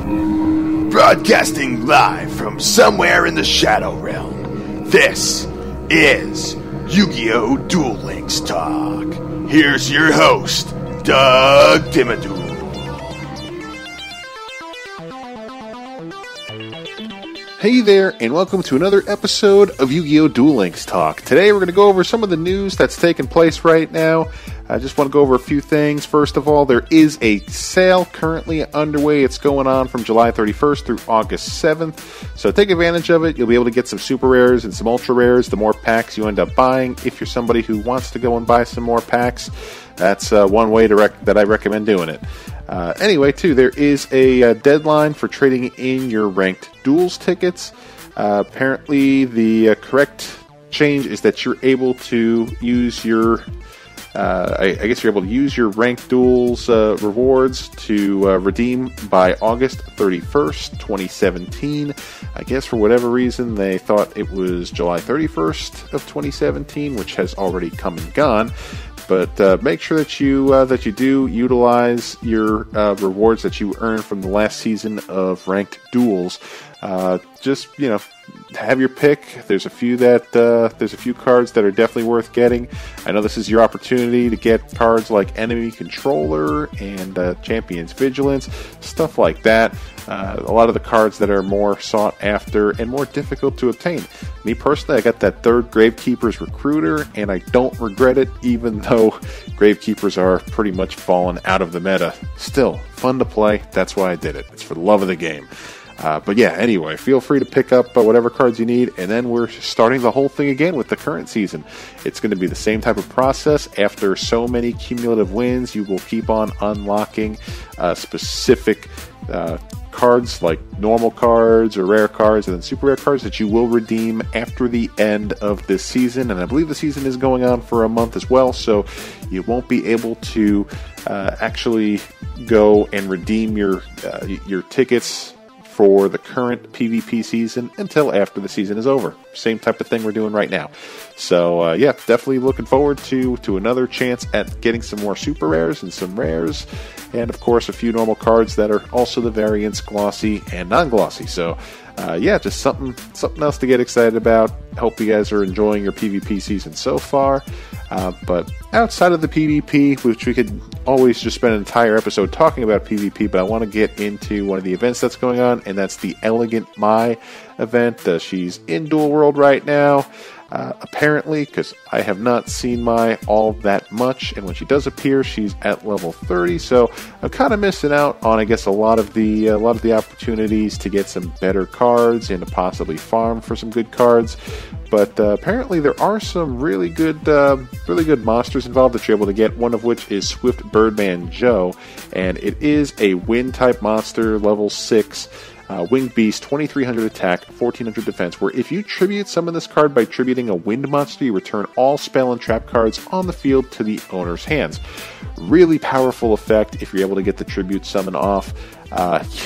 Broadcasting live from somewhere in the Shadow Realm, this is YuGiOh Duel Links Talk. Here's your host, Doug Dimmadoo. Hey there, and welcome to another episode of YuGiOh Duel Links Talk. Today we're going to go over some of the news that's taking place right now. I just want to go over a few things. First of all, there is a sale currently underway. It's going on from July 31st through August 7th. So take advantage of it. You'll be able to get some super rares and some ultra rares the more packs you end up buying. If you're somebody who wants to go and buy some more packs, that's one way that I recommend doing it. Anyway, too, there is a deadline for trading in your Ranked Duels tickets. Apparently, the correct change is that you're able to use your I guess you're able to use your Ranked Duels rewards to redeem by August 31st, 2017. I guess for whatever reason they thought it was July 31st of 2017, which has already come and gone. But make sure that you do utilize your rewards that you earned from the last season of Ranked Duels. Just have your pick. There's a few cards that are definitely worth getting. I know this is your opportunity to get cards like Enemy Controller and Champion's Vigilance, stuff like that. A lot of the cards that are more sought after and more difficult to obtain. Me personally, I got that third Gravekeeper's Recruiter, and I don't regret it, even though Gravekeepers are pretty much fallen out of the meta. Still, fun to play. That's why I did it. It's for the love of the game. But yeah, anyway, feel free to pick up whatever cards you need, and then we're starting the whole thing again with the current season. It's going to be the same type of process. After so many cumulative wins, you will keep on unlocking specific cards like normal cards or rare cards and then super rare cards that you will redeem after the end of this season. And I believe the season is going on for a month as well, so you won't be able to actually go and redeem your tickets for the current PvP season until after the season is over. Same type of thing we're doing right now. So yeah, definitely looking forward to another chance at getting some more super rares and some rares, and of course a few normal cards that are also the variants glossy and non-glossy. So yeah, just something else to get excited about. Hope you guys are enjoying your PvP season so far. But outside of the PvP, which we could always just spend an entire episode talking about PvP, but I want to get into one of the events that's going on, and that's the Elegant Mai event. She's in Duel World right now. Apparently, because I have not seen Mai all that much, and when she does appear, she's at level 30. So I'm kind of missing out on, I guess, a lot of the opportunities to get some better cards and to possibly farm for some good cards. But apparently, there are some really good monsters involved that you're able to get. One of which is Swift Birdman Joe, and it is a wind type monster, level 6. Winged Beast, 2300 attack, 1400 defense, where if you tribute summon this card by tributing a wind monster, you return all spell and trap cards on the field to the owner's hands. Really powerful effect if you're able to get the tribute summon off.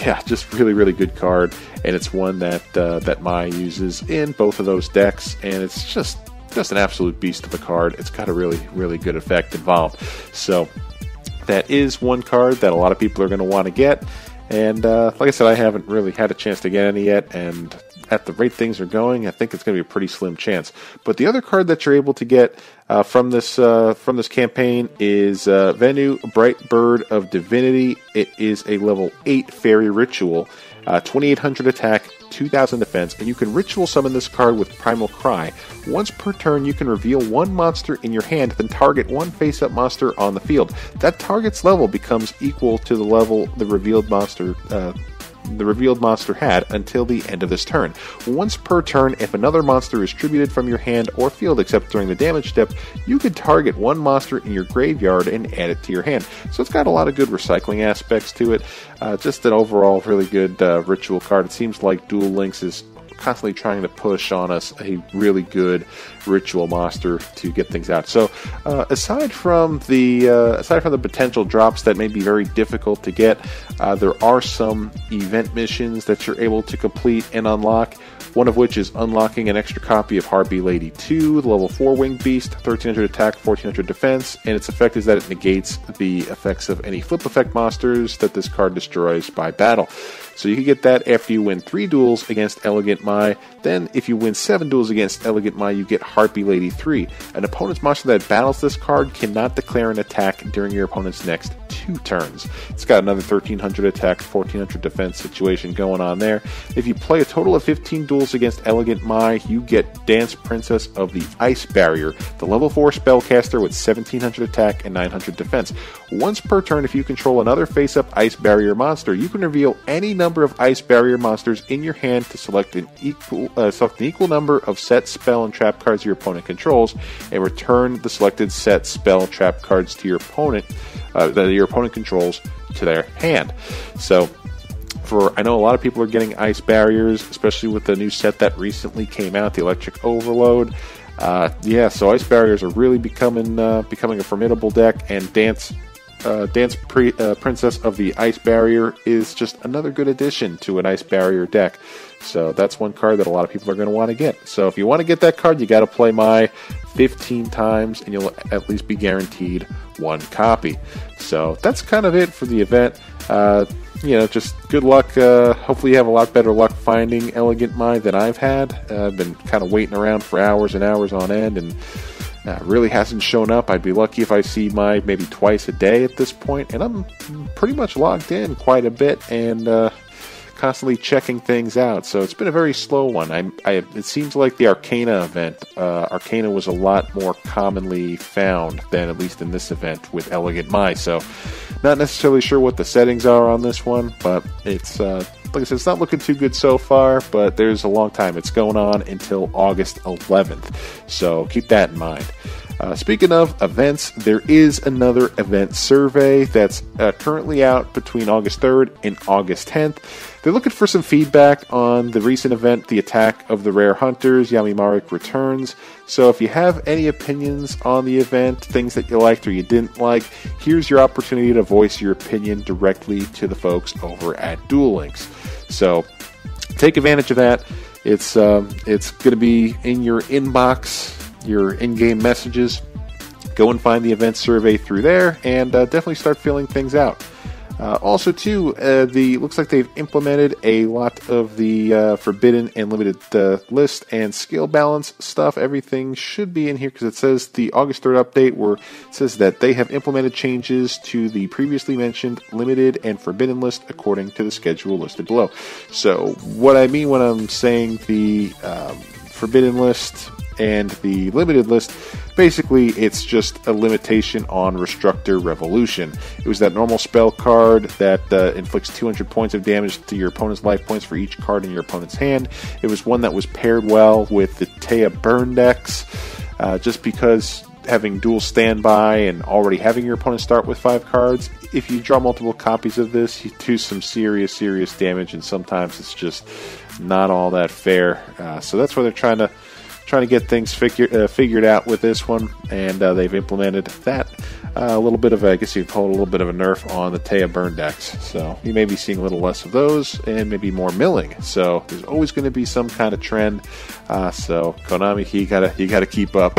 Yeah, just really good card, and it's one that Mai uses in both of those decks, and it's just an absolute beast of a card. It's got a really good effect involved. So that is one card that a lot of people are going to want to get. And like I said, I haven't really had a chance to get any yet, and at the rate things are going, I think it's going to be a pretty slim chance. But the other card that you're able to get from this campaign is Venu, Bright Bird of Divinity. It is a level 8 fairy ritual, 2800 attack, 2000 defense, and you can ritual summon this card with Primal Cry. Once per turn, you can reveal one monster in your hand, then target one face-up monster on the field. That target's level becomes equal to the level the revealed monster had until the end of this turn. Once per turn, if another monster is tributed from your hand or field except during the damage step, you can target one monster in your graveyard and add it to your hand. So it's got a lot of good recycling aspects to it. Just an overall really good ritual card. It seems like Duel Links is constantly trying to push on us a really good ritual monster to get things out. So aside from the potential drops that may be very difficult to get, there are some event missions that you're able to complete and unlock. One of which is unlocking an extra copy of Harpy Lady 2, the level 4 Winged Beast, 1300 attack, 1400 defense, and its effect is that it negates the effects of any flip effect monsters that this card destroys by battle. So you can get that after you win 3 duels against Elegant Mai. Then, if you win 7 duels against Elegant Mai, you get Harpy Lady 3. An opponent's monster that battles this card cannot declare an attack during your opponent's next 2 turns. It's got another 1300 attack, 1400 defense situation going on there. If you play a total of 15 duels against Elegant Mai, you get Dance Princess of the Ice Barrier, the level 4 spellcaster with 1700 attack and 900 defense. Once per turn, if you control another face-up Ice Barrier monster, you can reveal any number of Ice Barrier monsters in your hand to select an equal number of set, spell, and trap cards your opponent controls, and return the selected set, spell, trap cards to your opponent that your opponent controls to their hand. So, I know a lot of people are getting Ice Barriers, especially with the new set that recently came out, the Electric Overload. So Ice Barriers are really becoming a formidable deck, and Dance Princess of the Ice Barrier is just another good addition to an Ice Barrier deck. So that's one card that a lot of people are going to want to get. So if you want to get that card, you got to play Mai 15 times, and you'll at least be guaranteed 1 copy. So that's kind of it for the event. Just good luck. Hopefully you have a lot better luck finding Elegant Mai than I've had. I've been kind of waiting around for hours and hours on end, and really hasn't shown up. I'd be lucky if I see Mai maybe twice a day at this point, and I'm pretty much logged in quite a bit and constantly checking things out. So it's been a very slow one. It seems like the Arcana event, Arcana was a lot more commonly found than at least in this event with Elegant Mai. So not necessarily sure what the settings are on this one, but it's like I said, it's not looking too good so far, but there's a long time. It's going on until August 11th, so keep that in mind. Speaking of events, there is another event survey that's currently out between August 3rd and August 10th. They're looking for some feedback on the recent event, the Attack of the Rare Hunters, Yamimarik Returns. So if you have any opinions on the event, things that you liked or you didn't like, here's your opportunity to voice your opinion directly to the folks over at Duel Links. So take advantage of that. It's going to be in your inbox, your in-game messages. Go and find the event survey through there, and definitely start filling things out. Also, too, looks like they've implemented a lot of the forbidden and limited list and skill balance stuff. Everything should be in here because it says the August 3rd update where it says that they have implemented changes to the previously mentioned limited and forbidden list according to the schedule listed below. So what I mean when I'm saying the forbidden list and the limited list, basically it's just a limitation on Restructor Revolution. It was that normal spell card that inflicts 200 points of damage to your opponent's life points for each card in your opponent's hand. It was one that was paired well with the Taya burn decks, just because having dual standby and already having your opponent start with 5 cards, if you draw multiple copies of this, you do some serious damage, and sometimes it's just not all that fair. So that's why they're trying to get things figured out with this one, and they've implemented that. A little bit of, I guess you'd call it a little bit of a nerf on the Taya burn decks. So you may be seeing a little less of those and maybe more milling. So there's always going to be some kind of trend. So Konami, you gotta keep up.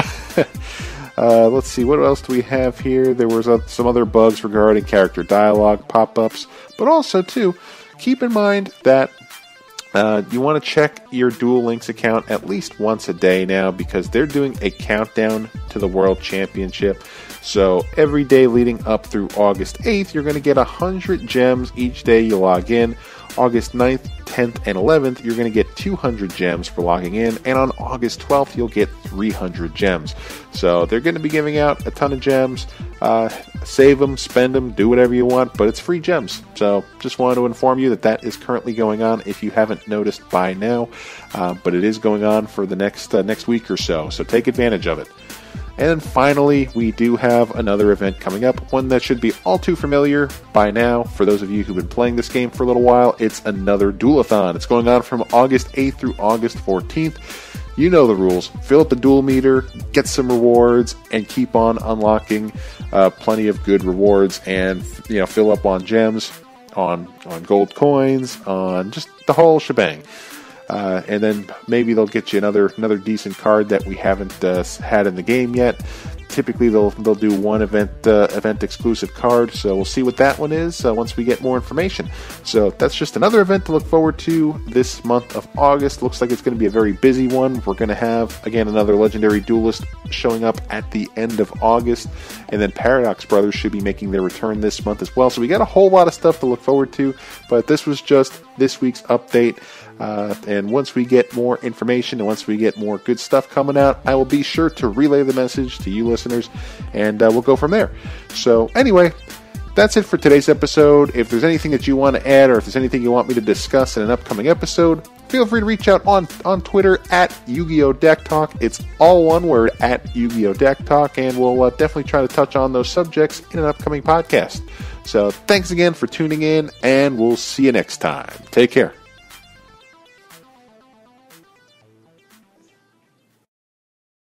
Let's see, what else do we have here? There was some other bugs regarding character dialogue pop-ups, but also too, keep in mind that you want to check your Duel Links account at least once a day now, because they're doing a countdown to the World Championship. So every day leading up through August 8th, you're going to get 100 gems each day you log in. August 9th, 10th, and 11th, you're going to get 200 gems for logging in. And on August 12th, you'll get 300 gems. So they're going to be giving out a ton of gems. Save them, spend them, do whatever you want, but it's free gems. So just wanted to inform you that is currently going on if you haven't noticed by now. But it is going on for the next week or so. So take advantage of it. And then finally, we do have another event coming up, one that should be all too familiar by now. For those of you who've been playing this game for a little while, it's another Duelathon. It's going on from August 8th through August 14th. You know the rules. Fill up the duel meter, get some rewards, and keep on unlocking plenty of good rewards, and fill up on gems, on gold coins, on just the whole shebang. And then maybe they'll get you another decent card that we haven't had in the game yet. Typically, they'll do one event exclusive card, so we'll see what that one is once we get more information. So that's just another event to look forward to this month of August. Looks like it's going to be a very busy one. We're going to have, again, another Legendary Duelist showing up at the end of August, and then Paradox Brothers should be making their return this month as well. So we got a whole lot of stuff to look forward to, but this was just this week's update. And once we get more information and once we get more good stuff coming out, I will be sure to relay the message to you listeners, and we'll go from there. So anyway, that's it for today's episode. If there's anything that you want to add, or if there's anything you want me to discuss in an upcoming episode, feel free to reach out on Twitter at YuGiOh Deck Talk. It's all one word, at YuGiOh Deck Talk, and we'll definitely try to touch on those subjects in an upcoming podcast. So thanks again for tuning in, and we'll see you next time. Take care.